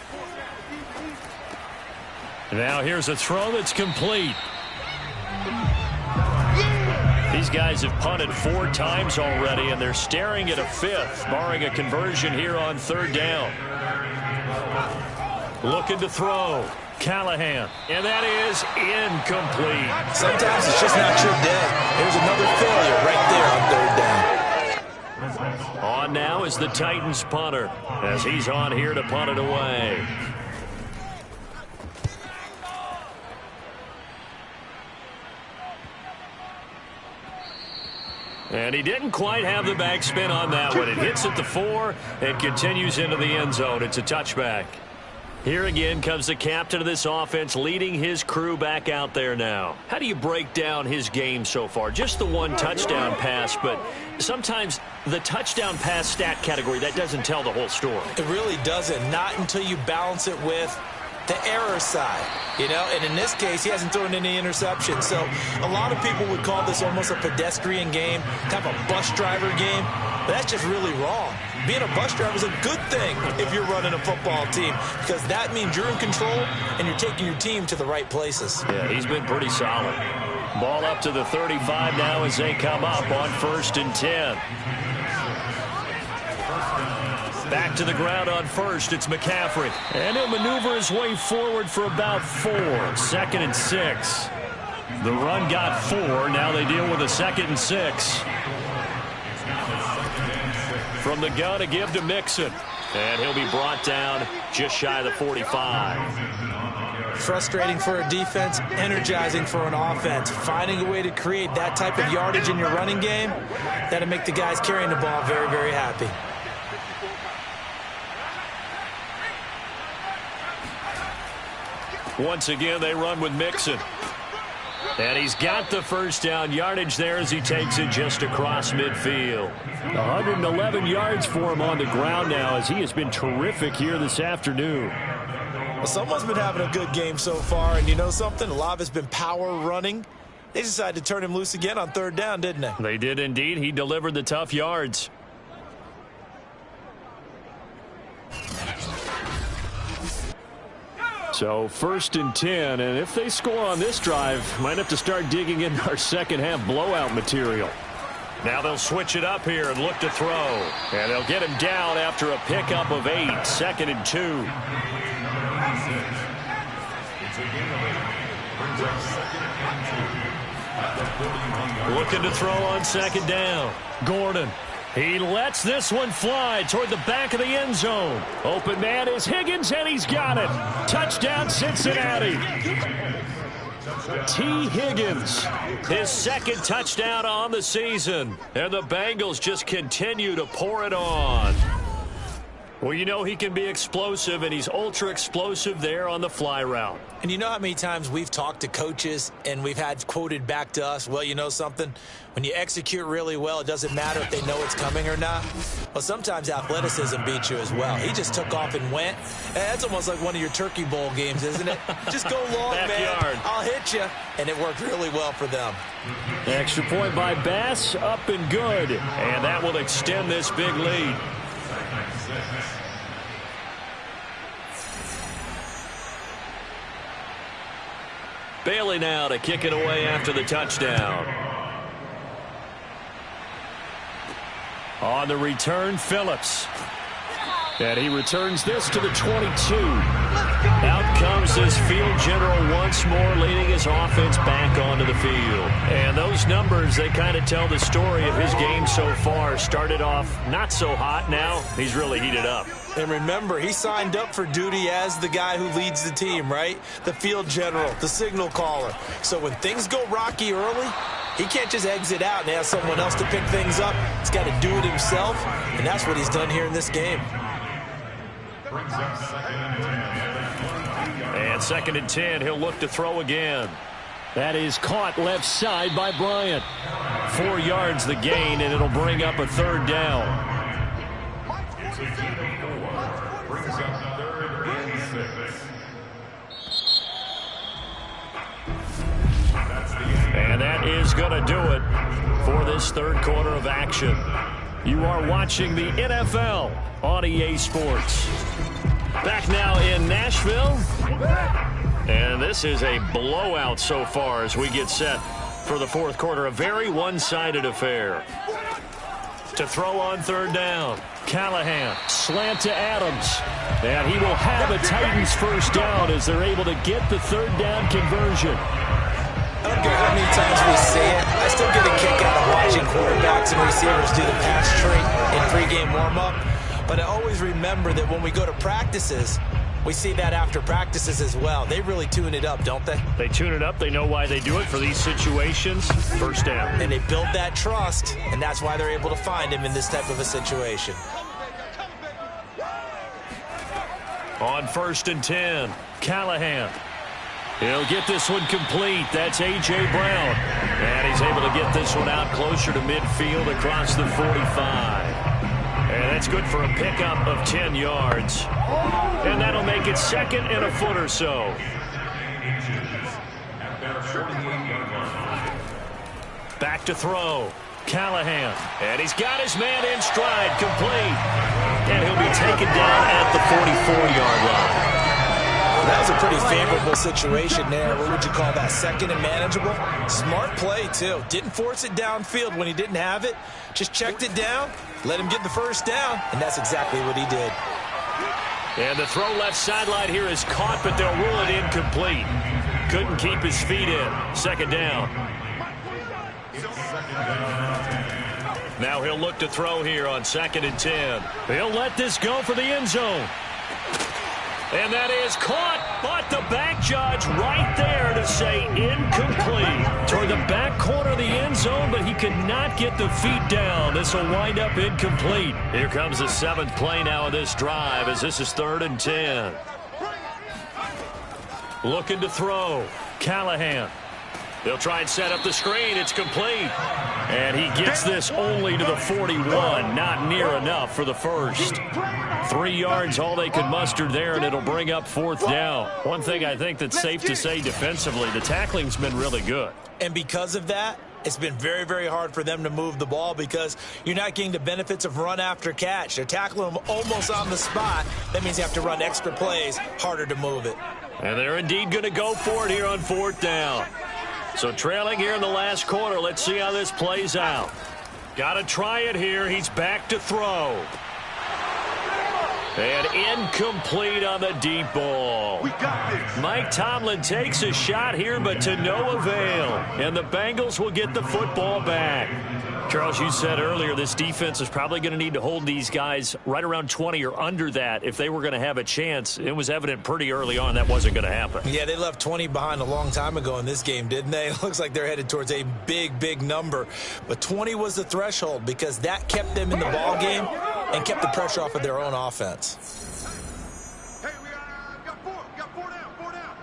Now here's a throw that's complete. These guys have punted 4 times already, and they're staring at a 5th, barring a conversion here on third down. Looking to throw. Callahan. And that is incomplete. Sometimes it's just not your day. There's another failure right there on third down. On now is the Titans punter, as he's on here to punt it away. And he didn't quite have the backspin on that one. It hits at the 4 and continues into the end zone. It's a touchback. Here again comes the captain of this offense, leading his crew back out there now. How do you break down his game so far? Just the 1 touchdown pass, but sometimes the touchdown pass stat category, that doesn't tell the whole story. It really doesn't. Not until you balance it with the error side, you know, and in this case, he hasn't thrown any interceptions. So a lot of people would call this almost a pedestrian game, kind of a bus driver game, but that's just really wrong. Being a bus driver is a good thing if you're running a football team, because that means you're in control and you're taking your team to the right places. Yeah, he's been pretty solid. Ball up to the 35 now as they come up on 1st and 10. Back to the ground on 1st, it's McCaffrey. And he'll maneuver his way forward for about 4. 2nd and 6. The run got 4. Now they deal with a 2nd and 6. From the gun, a give to Mixon. And he'll be brought down just shy of the 45. Frustrating for a defense, energizing for an offense. Finding a way to create that type of yardage in your running game, that'll make the guys carrying the ball very, very happy. Once again, they run with Mixon. And he's got the first down yardage there as he takes it just across midfield. 111 yards for him on the ground now, as he has been terrific here this afternoon. Well, someone's been having a good game so far, and you know something? A lot of it's been power running. They decided to turn him loose again on third down, didn't they? They did indeed. He delivered the tough yards. So 1st and 10, and if they score on this drive, might have to start digging into our second half blowout material. Now they'll switch it up here and look to throw. And they'll get him down after a pickup of 8, 2nd and 2. Looking to throw on 2nd down. Gordon. He lets this one fly toward the back of the end zone. Open man is Higgins, and he's got it. Touchdown, Cincinnati. T. Higgins, his 2nd touchdown on the season. And the Bengals just continue to pour it on. Well, you know he can be explosive, and he's ultra explosive there on the fly route. And you know how many times we've talked to coaches and we've had quoted back to us, well, you know something? When you execute really well, it doesn't matter if they know it's coming or not. Well, sometimes athleticism beats you as well. He just took off and went. That's almost like one of your Turkey Bowl games, isn't it? Just go long, man. I'll hit you. And it worked really well for them. Extra point by Bass, up and good. And that will extend this big lead. Bailey now to kick it away after the touchdown. On the return, Phillips. And he returns this to the 22. Out comes this field general once more, leading his offense back onto the field. And those numbers, they kind of tell the story of his game so far. Started off not so hot. Now he's really heated up. And remember, he signed up for duty as the guy who leads the team, right? The field general, the signal caller. So when things go rocky early, he can't just exit out and ask someone else to pick things up. He's got to do it himself, and that's what he's done here in this game. And 2nd and 10, he'll look to throw again. That is caught left side by Bryant. 4 yards the gain, and it'll bring up a third down. It's a gain of 4. Brings up 3rd and 6. And that is going to do it for this third quarter of action. You are watching the NFL on EA Sports. Back now in Nashville. And this is a blowout so far as we get set for the fourth quarter. A very one-sided affair. To throw on third down. Callahan, slant to Adams. And he will have a Titans first down as they're able to get the third down conversion. I don't care how many times we say it, I still get a kick out of watching quarterbacks and receivers do the pass tree in pregame warm-up. But I always remember that when we go to practices, we see that after practices as well. They really tune it up, don't they? They tune it up. They know why they do it for these situations. First down. And they build that trust, and that's why they're able to find him in this type of a situation. On 1st and 10, Callahan. He'll get this one complete. That's A.J. Brown. And he's able to get this one out closer to midfield across the 45. And that's good for a pickup of 10 yards. And that'll make it 2nd and a foot or so. Back to throw. Callahan. And he's got his man in stride, complete. And he'll be taken down at the 44-yard line. That was a pretty favorable situation there. What would you call that? 2nd and manageable? Smart play, too. Didn't force it downfield when he didn't have it. Just checked it down, let him get the first down, and that's exactly what he did. And the throw left sideline here is caught, but they'll rule it incomplete. Couldn't keep his feet in. 2nd down. Now he'll look to throw here on 2nd and 10. He'll let this go for the end zone. And that is caught, but the back judge right there to say incomplete. Toward the back corner of the end zone, but he could not get the feet down. This will wind up incomplete. Here comes the 7th play now of this drive as this is 3rd and 10. Looking to throw. Callahan. They'll try and set up the screen. It's complete. And he gets this only to the 41. Not near enough for the first. 3 yards, all they could muster there, and it'll bring up 4th down. One thing I think that's safe to say defensively, the tackling's been really good. And because of that, it's been very, very hard for them to move the ball because you're not getting the benefits of run after catch. They're tackling them almost on the spot. That means you have to run extra plays, harder to move it. And they're indeed going to go for it here on 4th down. So trailing here in the last quarter. Let's see how this plays out. Got to try it here. He's back to throw. And incomplete on the deep ball. We got this. Mike Tomlin takes a shot here, but to no avail. And the Bengals will get the football back. Charles, you said earlier this defense is probably going to need to hold these guys right around 20 or under that if they were going to have a chance. It was evident pretty early on that wasn't going to happen. Yeah, they left 20 behind a long time ago in this game, didn't they? It looks like they're headed towards a big, big number. But 20 was the threshold because that kept them in the ball game and kept the pressure off of their own offense. Hey, we got four. We got 4 down. 4 down.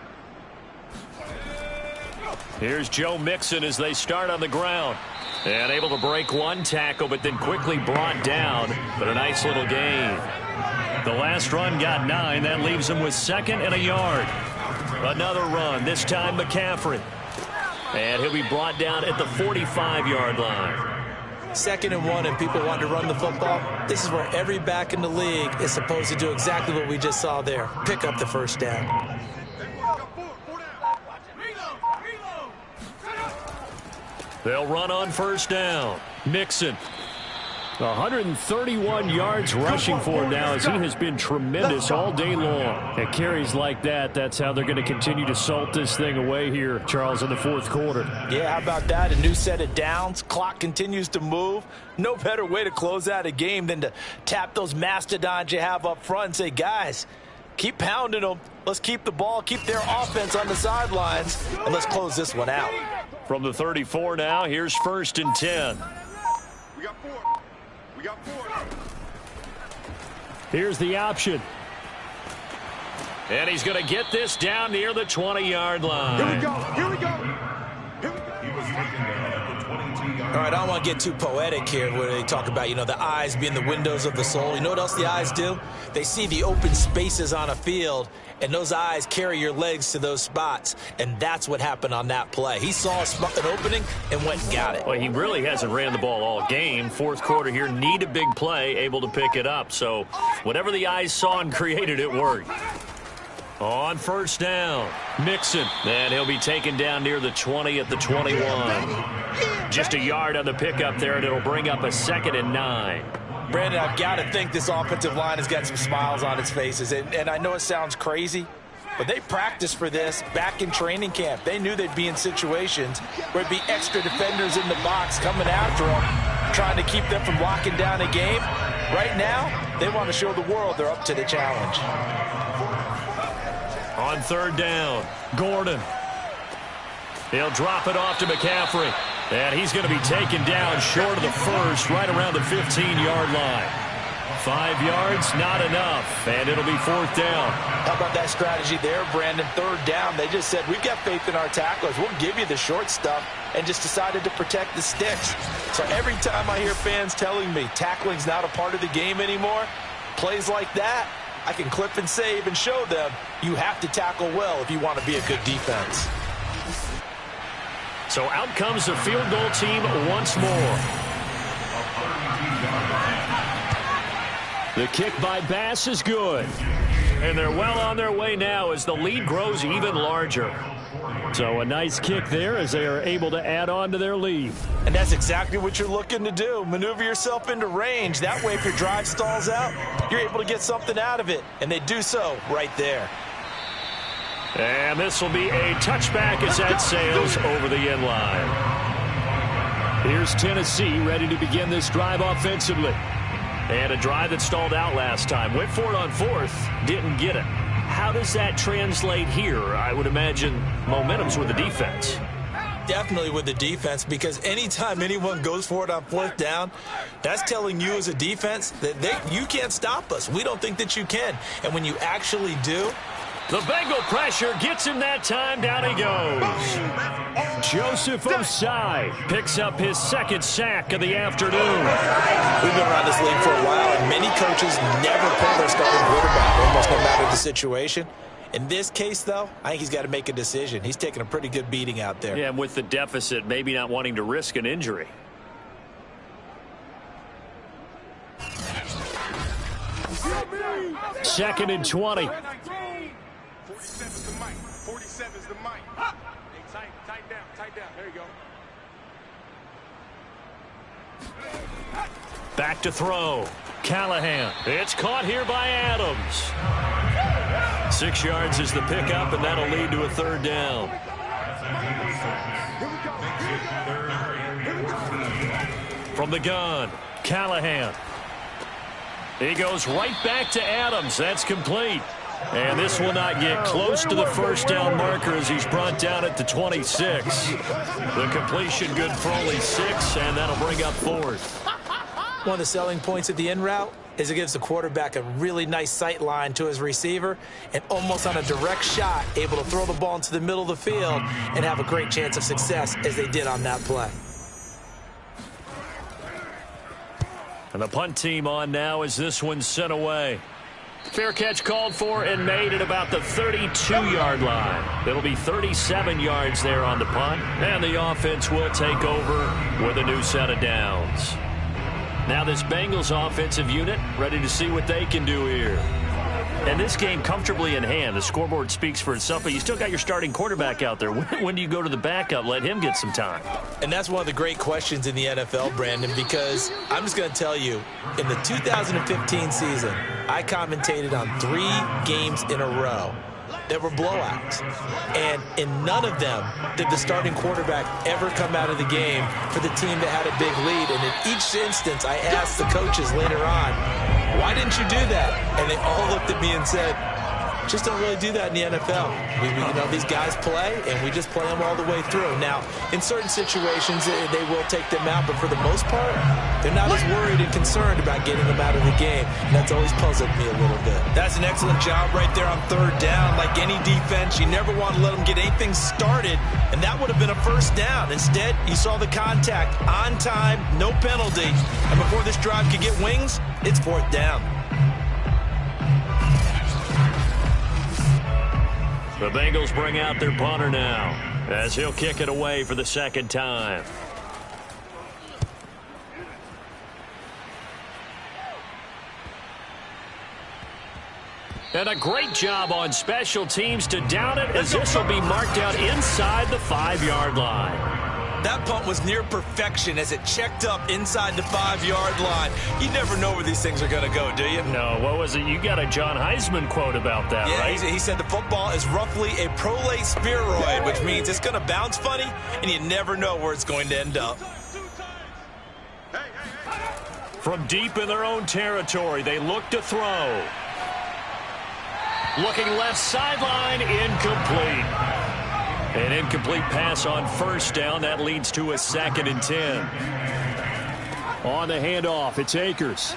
Here's Joe Mixon as they start on the ground. And able to break one tackle, but then quickly brought down. But a nice little gain. The last run got 9. That leaves him with 2nd and a yard. Another run, this time McCaffrey. And he'll be brought down at the 45-yard line. 2nd and 1, and people want to run the football. This is where every back in the league is supposed to do exactly what we just saw there. Pick up the first down. They'll run on 1st down. Mixon. 131 yards rushing for him now as he has been tremendous all day long. At carries like that, that's how they're going to continue to salt this thing away here, Charles, in the fourth quarter. Yeah, how about that? A new set of downs. Clock continues to move. No better way to close out a game than to tap those mastodons you have up front and say, guys, keep pounding them. Let's keep the ball, keep their offense on the sidelines, and let's close this one out. From the 34 now, here's 1st and 10. We got 4. We got 4. Here's the option. And he's going to get this down near the 20-yard line. Here we go. Here we go. All right, I don't want to get too poetic here where they talk about, the eyes being the windows of the soul. You know what else the eyes do? They see the open spaces on a field, and those eyes carry your legs to those spots, and that's what happened on that play. He saw an opening and went and got it. Well, he really hasn't ran the ball all game. Fourth quarter here, need a big play, able to pick it up. So whatever the eyes saw and created, it worked. On first down, Mixon. And he'll be taken down near the 20 at the 21. Just a yard on the pickup there, and it'll bring up a 2nd and 9. Brandon, I've got to think this offensive line has got some smiles on its faces. And I know it sounds crazy, but they practiced for this back in training camp. They knew they'd be in situations where it'd be extra defenders in the box coming after them, trying to keep them from locking down a game. Right now, they want to show the world they're up to the challenge. On third down, Gordon. He'll drop it off to McCaffrey. And he's going to be taken down short of the first, right around the 15-yard line. 5 yards, not enough, and it'll be fourth down. How about that strategy there, Brandon? Third down, they just said, we've got faith in our tacklers. We'll give you the short stuff, and just decided to protect the sticks. So every time I hear fans telling me tackling's not a part of the game anymore, plays like that, I can clip and save and show them you have to tackle well if you want to be a good defense. So out comes the field goal team once more. The kick by Bass is good. And they're well on their way now as the lead grows even larger. So a nice kick there as they are able to add on to their lead. And that's exactly what you're looking to do. Maneuver yourself into range. That way, if your drive stalls out, you're able to get something out of it. And they do so right there. And this will be a touchback as that sails over the end line. Here's Tennessee ready to begin this drive offensively. And a drive that stalled out last time. Went for it on fourth, didn't get it. How does that translate here? I would imagine momentum's with the defense. Definitely with the defense, because anytime anyone goes for it on fourth down, that's telling you as a defense that you can't stop us. We don't think that you can. And when you actually do, the Bengal pressure gets him that time. Down he goes. Joseph Osai picks up his second sack of the afternoon. We've been around this league for a while, and many coaches never pull their starting quarterback, almost no matter the situation. In this case, though, I think he's got to make a decision. He's taking a pretty good beating out there. Yeah, and with the deficit, maybe not wanting to risk an injury. Second and 20. 47's the mic. 47's the mic. Hey, tight down. There you go. Back to throw. Callahan. It's caught here by Adams. 6 yards is the pickup, and that'll lead to a third down. From the gun, Callahan. He goes right back to Adams. That's complete. And this will not get close to the first down marker as he's brought down at the 26. The completion good for only 6, and that'll bring up fourth. One of the selling points of the in route is it gives the quarterback a really nice sight line to his receiver, and almost on a direct shot, able to throw the ball into the middle of the field and have a great chance of success as they did on that play. And the punt team on now as this one's sent away. Fair catch called for and made at about the 32-yard line. It'll be 37 yards there on the punt, and the offense will take over with a new set of downs. Now this Bengals offensive unit ready to see what they can do here. And this game comfortably in hand. The scoreboard speaks for itself, but you still got your starting quarterback out there. When do you go to the backup? Let him get some time. And that's one of the great questions in the NFL, Brandon, because I'm just going to tell you, in the 2015 season, I commentated on 3 games in a row that were blowouts. And in none of them did the starting quarterback ever come out of the game for the team that had a big lead. And in each instance, I asked the coaches later on, why didn't you do that? And they all looked at me and said, just don't really do that in the NFL. You know, these guys play, and we just play them all the way through. Now, in certain situations, they will take them out, but for the most part, they're not as worried and concerned about getting them out of the game, and that's always puzzled me a little bit. That's an excellent job right there on third down. Like any defense, you never want to let them get anything started, and that would have been a first down. Instead, you saw the contact on time, no penalty, and before this drive could get wings, it's fourth down. The Bengals bring out their punter now as he'll kick it away for the second time. And a great job on special teams to down it, as this will be marked out inside the 5-yard line. That punt was near perfection as it checked up inside the 5-yard line. You never know where these things are going to go, do you? No, what was it? You got a John Heisman quote about that, right? He said the football is roughly a prolate spheroid, which means it's going to bounce funny, and you never know where it's going to end up. From deep in their own territory, they look to throw. Looking left sideline, incomplete. An incomplete pass on first down. That leads to a 2nd and 10. On the handoff, it's Akers.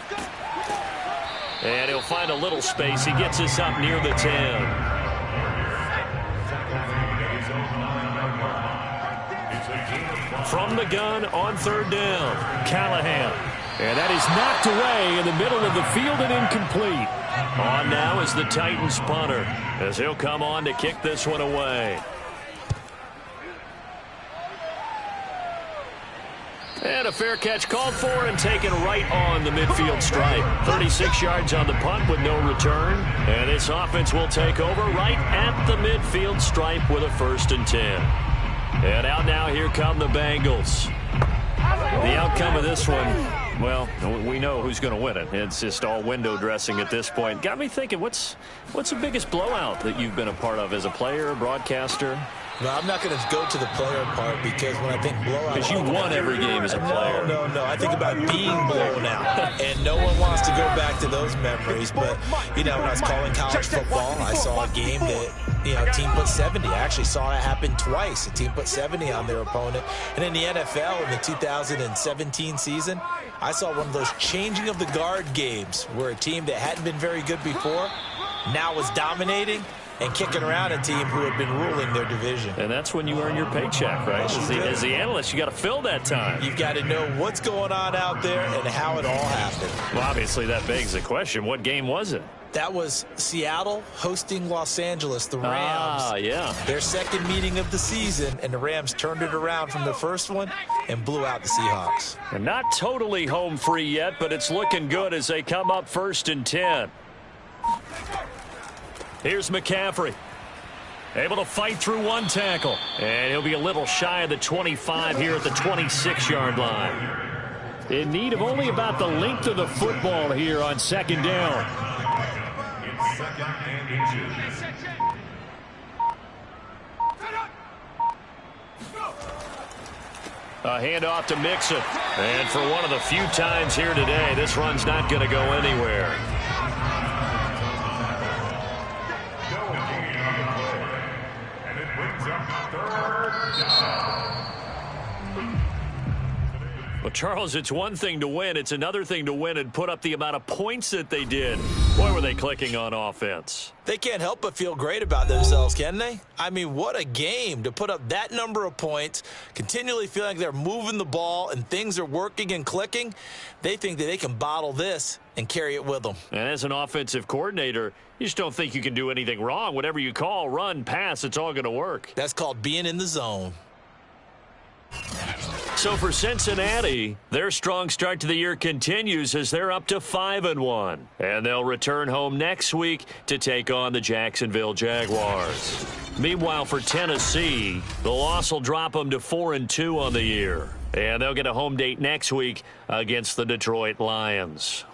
And he'll find a little space. He gets us up near the 10. From the gun on third down, Callahan. And that is knocked away in the middle of the field and incomplete. On now is the Titans punter, as he'll come on to kick this one away. And a fair catch called for and taken right on the midfield stripe. 36 yards on the punt with no return. And this offense will take over right at the midfield stripe with a 1st and 10. And out now, here come the Bengals. The outcome of this one, well, we know who's going to win it. It's just all window dressing at this point. Got me thinking, what's the biggest blowout that you've been a part of as a player, broadcaster? No, I'm not going to go to the player part because when I think blowout... Because you won every game as a player. No. I think about being blown out. And no one wants to go back to those memories. But, you know, when I was calling college football, I saw a game that, you know, a team put 70. I actually saw that happen twice. A team put 70 on their opponent. And in the NFL, in the 2017 season, I saw one of those changing of the guard games where a team that hadn't been very good before now was dominating and kicking around a team who had been ruling their division. And that's when you earn your paycheck, right? As the analyst, you got to fill that time. You've got to know what's going on out there and how it all happened. Well, obviously, that begs the question, what game was it? That was Seattle hosting Los Angeles, the Rams. Ah, yeah. Their second meeting of the season, and the Rams turned it around from the first one and blew out the Seahawks. And not totally home free yet, but it's looking good as they come up 1st and 10. Here's McCaffrey. Able to fight through one tackle. And he'll be a little shy of the 25 here at the 26-yard line. In need of only about the length of the football here on 2nd down. It's 2nd and 2. A handoff to Mixon. And for one of the few times here today, this run's not going to go anywhere. Well, Charles, it's one thing to win. It's another thing to win and put up the amount of points that they did. Boy, were they clicking on offense. They can't help but feel great about themselves, can they? I mean, what a game to put up that number of points, continually feeling like they're moving the ball and things are working and clicking. They think that they can bottle this and carry it with them. And as an offensive coordinator, you just don't think you can do anything wrong. Whatever you call, run, pass, it's all going to work. That's called being in the zone. So for Cincinnati, their strong start to the year continues as they're up to 5-1. And they'll return home next week to take on the Jacksonville Jaguars. Meanwhile, for Tennessee, the loss will drop them to 4-2 on the year. And they'll get a home date next week against the Detroit Lions.